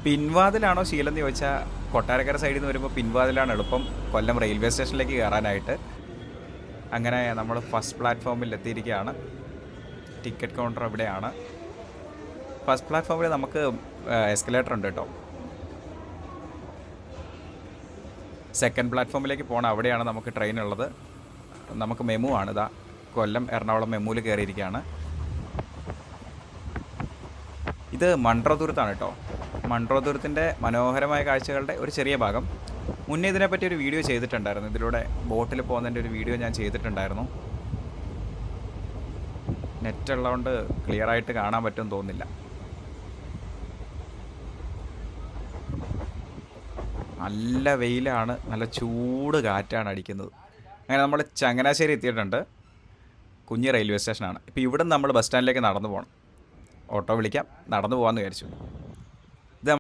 പിൻവാതിലാണോ ശീലം എന്ന് ചോദിച്ചാൽ കൊട്ടാരക്കര സൈഡിൽ നിന്ന് വരുമ്പോൾ പിൻവാതിലാണ് എളുപ്പം കൊല്ലം റെയിൽവേ സ്റ്റേഷനിലേക്ക് കയറാനായിട്ട്. അങ്ങനെ നമ്മൾ ഫസ്റ്റ് പ്ലാറ്റ്ഫോമിൽ എത്തിയിരിക്കുകയാണ്. ടിക്കറ്റ് കൗണ്ടർ ഇവിടെയാണ്. ഫസ്റ്റ് പ്ലാറ്റ്ഫോമിൽ നമുക്ക് എസ്കലേറ്റർ ഉണ്ട് കേട്ടോ. സെക്കൻഡ് പ്ലാറ്റ്ഫോമിലേക്ക് പോകണം, അവിടെയാണ് നമുക്ക് ട്രെയിൻ ഉള്ളത്. നമുക്ക് മെമു ആണ്, ഇതാ കൊല്ലം എറണാകുളം മെമുവിൽ കയറിയിരിക്കുകയാണ്. ഇത് മൺട്രോതുരുത്താണ് കേട്ടോ. മൺട്രോതുരുത്തിൻ്റെ മനോഹരമായ കാഴ്ചകളുടെ ഒരു ചെറിയ ഭാഗം. മുന്നേ ഇതിനെപ്പറ്റി ഒരു വീഡിയോ ചെയ്തിട്ടുണ്ടായിരുന്നു. ഇതിലൂടെ ബോട്ടിൽ പോകുന്നതിൻ്റെ ഒരു വീഡിയോ ഞാൻ ചെയ്തിട്ടുണ്ടായിരുന്നു. നെറ്റ് ഉള്ളതുകൊണ്ട് ക്ലിയറായിട്ട് കാണാൻ പറ്റുമെന്ന് തോന്നുന്നില്ല. നല്ല വെയിലാണ്, നല്ല ചൂട് കാറ്റാണ് അടിക്കുന്നത്. അങ്ങനെ നമ്മൾ ചങ്ങനാശ്ശേരി എത്തിയിട്ടുണ്ട്. കുഞ്ഞ് റെയിൽവേ സ്റ്റേഷനാണ്. ഇപ്പോൾ ഇവിടെ നമ്മൾ ബസ് സ്റ്റാൻഡിലേക്ക് നടന്നു പോകണം. ഓട്ടോ വിളിക്കാം, നടന്നു പോകാമെന്ന് വിചാരിച്ചു.